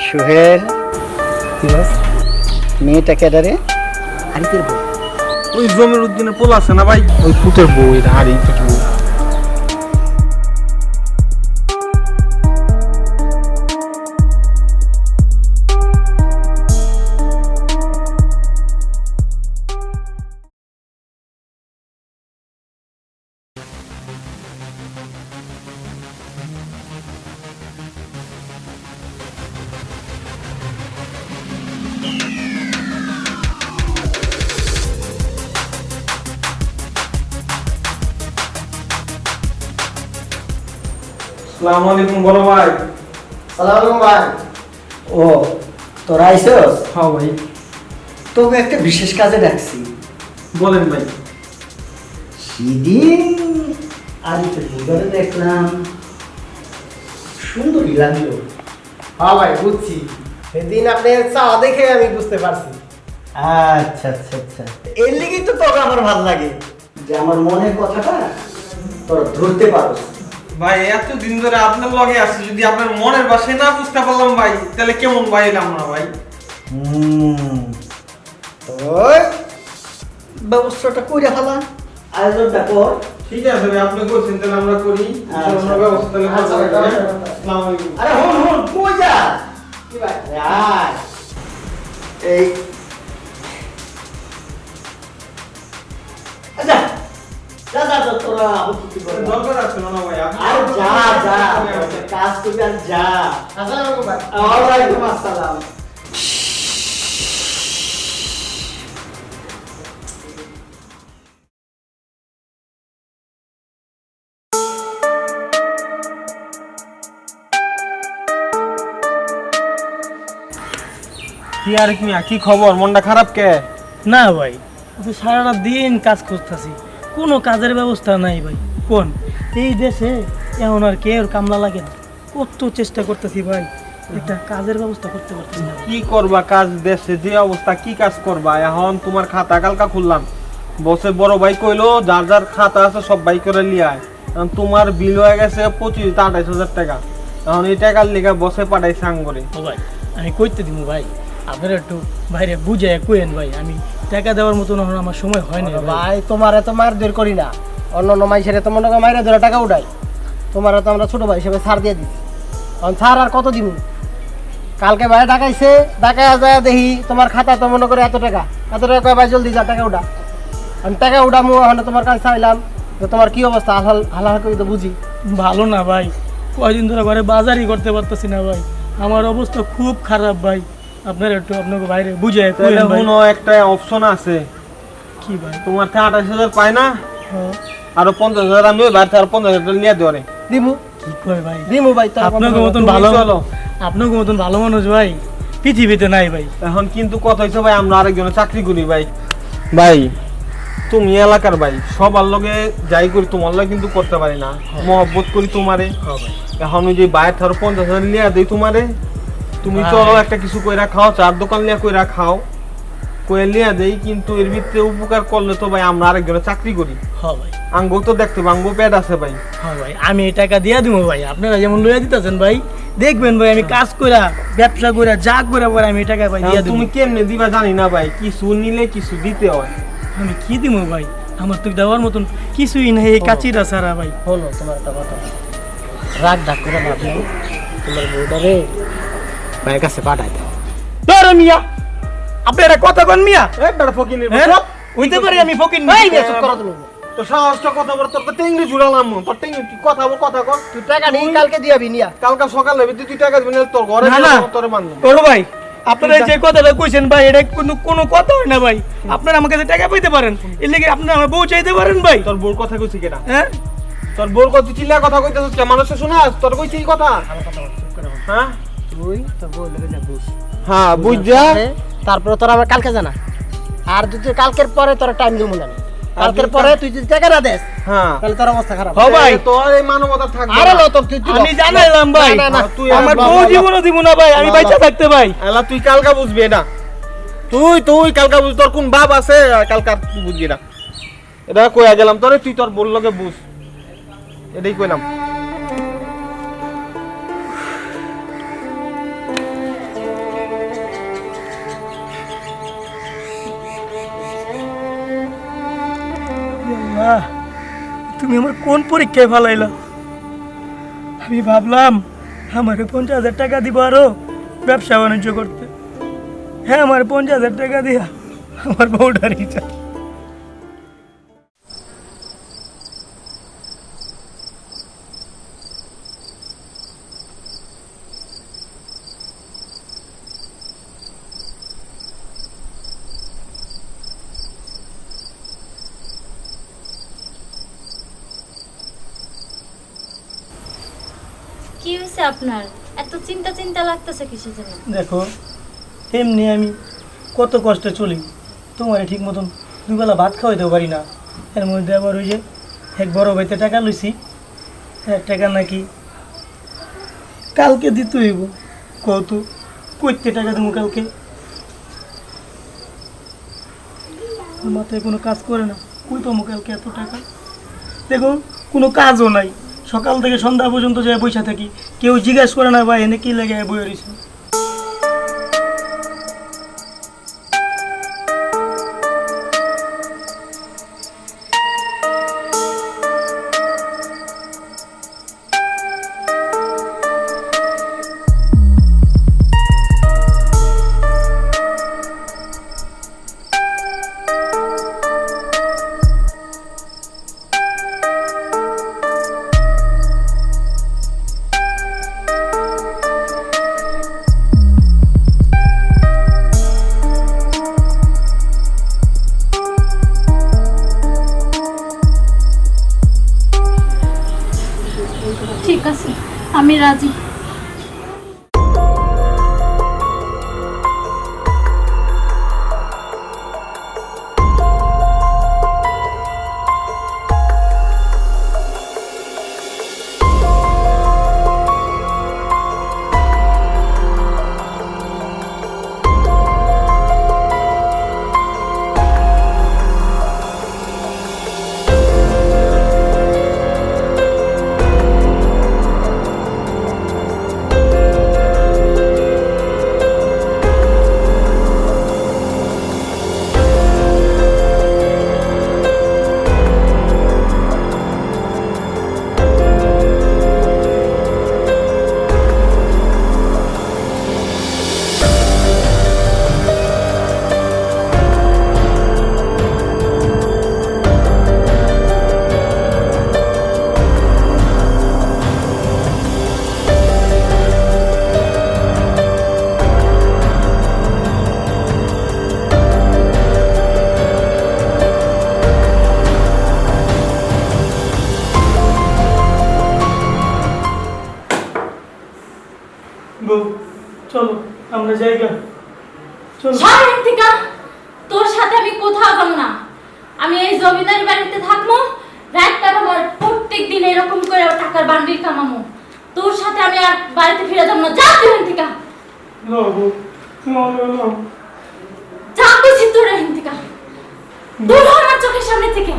সোহেল মেয়েটা কেডারে? হারিতের বউ। ওই জমির উদ্দিনের পোল আছে না ভাই, ওই পুতের বউ, এটা হারি থেকে বউ। আসসালামু আলাইকুম বড় ভাই। সালাম ভাই। ও তোরা আইসস? হ্যাঁ ভাই। তোকে একটা বিশেষ কাজে ডাকছি। বলেন ভাই। সেদিন আরিফের বুধবারে দেখলাম, সুন্দরী লাগলো। হ্যাঁ ভাই বুঝছি, সেদিন আপনি চা দেখে আমি বুঝতে পারছি। আচ্ছা আচ্ছা আচ্ছা, এর লিগেই তো তোকে আমার ভালো লাগে যে আমার মনের কথাটা তোরা ধরতে পারো। ভাই এতদিন ধরে আপনার লগে আছি, যদি আপনার মনের ভাষায় না বুঝতে পারলাম ভাই, তাহলে কেমন ভাই এলাম না ভাই। তোর ব্যবস্থাটা করে ফেলা, আয়োজনটা কর। ঠিক আছে ভাই, আপনি বলছেন তাহলে আমরা করি। আমরা ব্যবস্থা তাহলে করব। আসসালামু আলাইকুম। আরে হন কই যা? কি ভাই? আয় এই আচ্ছা, যা যা যা, তোরা আপত্তি করে না। দরকার আছে না ভাই, আপনি আর যা যা, কাজ করবি আর যা। আসসালামু আলাইকুম ভাই। ওয়ালাইকুম আসসালাম। কি আর কি খবর, মনটা খারাপ কে? না ভাই, তো সারাটা দিন কাজ করতেছি, কোনো কাজের ব্যবস্থা নাই ভাই। কোন এই দেশে এখন আর কেউ কামলা লাগে না, কত চেষ্টা করতেছি ভাই, একটা কাজের ব্যবস্থা করতে পারতেছি না। কি করবা, কাজ দেশে যে অবস্থা, কি কাজ করবা? এখন তোমার খাতা কালকা খুললাম, বসে বড় ভাই কইলো যার যার খাতা আছে সব ভাই করে লিয়ায়। এখন তোমার বিল হয়ে গেছে 25-28 হাজার টাকা। এখন এই টাকার লিগে বসে পাঠাইছে আঙ্গরে। ও ভাই, আমি কইতে দিব ভাই, আপনারা একটু বাইরে বুঝে কইেন ভাই, আমি টাকা দেওয়ার মতন এখন আমার সময় হয় না ভাই। ভাই তোমার এত মার দর করি না, অন্য অন্য মাইসের এত মনে করে মাইরে ধরে টাকা উঠাই, তোমার তো আমরা ছোট ভাই হিসেবে ছাড় দিয়ে দিচ্ছি। কারণ ছাড় আর কত দিব? কালকে ভাই ডাকাইছে, ডাকায় যায় দেখি তোমার খাতা তো মনে করে এত টাকা কয় ভাই জলদি যা টাকা উঠা। আমি টাকা উঠামু, এখন তোমার কাছে চাইলাম যে তোমার কি অবস্থা, হালাল করে তো বুঝি। ভালো না ভাই, কয়দিন ধরে ঘরে বাজারই করতে পারতেছি না ভাই, আমার অবস্থা খুব খারাপ ভাই। আপনারা একটু আপনাকে বাইরে বুঝে কইেন ভাই। কোনো একটা অপশন আছে কি ভাই? তোমার থেকে 28 হাজার পায় না, হ্যাঁ। আরো 50 হাজার আমি ওই বাড়িতে আরো 50 হাজার নিয়ে দেওয়ারে দিমু কি কয় ভাই? দিমু ভাই, তার আপনাকে মতন ভালো, আপনাকে মতন ভালো মানুষ ভাই পৃথিবীতে নাই ভাই। এখন কিন্তু কথা হইছে ভাই, আমরা আরেকজনের চাকরি করি ভাই। ভাই তুমি এলাকার ভাই, সবার লগে যাই করি তোমার লগে কিন্তু করতে পারি না, মহব্বত করি তোমারে। এখন ওই যে বাইরে ধরো 50 হাজার নিয়ে দেই তোমারে, তুমি চলো একটা কিছু কইরা খাও, চার দোকান নিয়ে কইরা খাও, কইরা নিয়ে দেই, কিন্তু এর ভিতরে উপকার করলে তো ভাই আমরা আরেকজনের চাকরি করি, হ্যাঁ ভাই, আঙ্গো তো দেখতে আঙ্গো পেট আছে ভাই। হ্যাঁ ভাই, আমি এই টাকা দিয়া দিব ভাই, আপনারা যেমন লইয়া দিতেছেন ভাই, দেখবেন ভাই আমি কাজ কইরা ব্যবসা কইরা যা কইরা পরে আমি এই টাকা ভাই দিয়া দিব। তুমি কেমনে দিবা জানি না ভাই, কিছু নিলে কিছু দিতে হয়। আমি কি দিব ভাই, আমার তো দেওয়ার মতন কিছুই নাই, এই কাচিরা সারা ভাই। হলো তোমার একটা কথা, রাগ ডাক করে না দিও, তোমার বউটারে ভাইয়ের কাছে পাঠাই দাও। ধরো মিয়া, আপনি একটা কথা কন মিয়া। একবার ফকিনের হ্যাঁ? হইতে পারে আমি ফকির এই নাই। নিয়ে চুপ করো তুমি। তো সাহসটা কথা বল, তোর তো টেঙ্গি জুড়ালাম, তোর টেঙ্গি কথা বল, কথা কর। তুই টাকা নিয়ে কালকে দিয়াবি নিয়া। কালকা সকালে তুই টাকা দিবি না, তোর ঘরে না, না। তোর মানলাম। বড় ভাই, আপনারা যে কথাটা কইছেন ভাই, এটা কোনো কথা হয় না ভাই। আপনারা আমার কাছে টাকা পাইতে পারেন, এর লাগি আপনারা আমার বউ চাইতে পারেন ভাই। তোর বোর কথা কইছি কেটা? হ্যাঁ, তোর বোর কথা চিল্লা কথা কইতেছিস কে? মানুষে শোনাস? তোর কইছি এই কথা? হ্যাঁ তুই তোর বউ লেগে যা বুঝ। হ্যাঁ বুঝ যা। তারপরে তোর আমার কালকে জানা, আর যদি কালকের পরে তোর টাইম দিব না, কালকের পরে তুই যদি টাকা না দেস হ্যাঁ তাহলে তোর অবস্থা খারাপ। হ্যাঁ ভাই, তোর এই মানবতা থাকবে আরে না। লো তোর তুই আমি জানাইলাম ভাই, না, না, তুই আমার বাবা, বউ বাবা। জীবনও দিব না ভাই, আমি বাবা। বাইচা থাকতে ভাই। এলা তুই কালকা বুঝবি এটা, তুই কালকা বুঝ, তোর কোন বাপ আছে কালকা তুই বুঝবি না। এটা কইয়া গেলাম তোরে, তুই তোর বোর লগে বুঝ, এটাই কইলাম। তুমি আমার কোন পরীক্ষায় ফালাইলা? আমি ভাবলাম আমার 50,000 টাকা দিব আরো ব্যবসা বাণিজ্য করতে। হ্যাঁ, আমার 50,000 টাকা দিয়া আমার বউটার ইচ্ছা। কি হয়েছে আপনার? এত চিন্তা চিন্তা লাগতেছে কিসের জন্য? দেখো, এমনি আমি কত কষ্টে চলি, তোমার ঠিক মতন দুবেলা ভাত খাওয়াইতেও পারি না। এর মধ্যে আবার ওই যে এক বড় ভাইতে টাকা লইছি, টাকা নাকি কালকে দিতে হইব। কত কইতে টাকা দেবো কালকে? আমার মাথায় কোনো কাজ করে না, কই পাবো কালকে এত টাকা? দেখো, কোনো কাজও নাই, সকাল থেকে সন্ধ্যা পর্যন্ত যায় বসে থাকি, কেউ জিজ্ঞাসা করে না ভাই এনে কি লাগে বই রয়েছে। ঠিক আছে, আমি রাজি। বউ, চলো আমরা জায়গা চলো। সায়ন্তিকা, তোর সাথে আমি কোথাও যাব না। আমি এই জমিদার বাড়িতে থাকবো, রাতটা আমার প্রত্যেক দিন এরকম করে টাকার বান্ডিল কামামো। তোর সাথে আমি আর বাড়িতে ফিরে যাব না। যা সায়ন্তিকা, যা কইছি তোর সায়ন্তিকা, দূর হ আমার চোখের সামনে থেকে।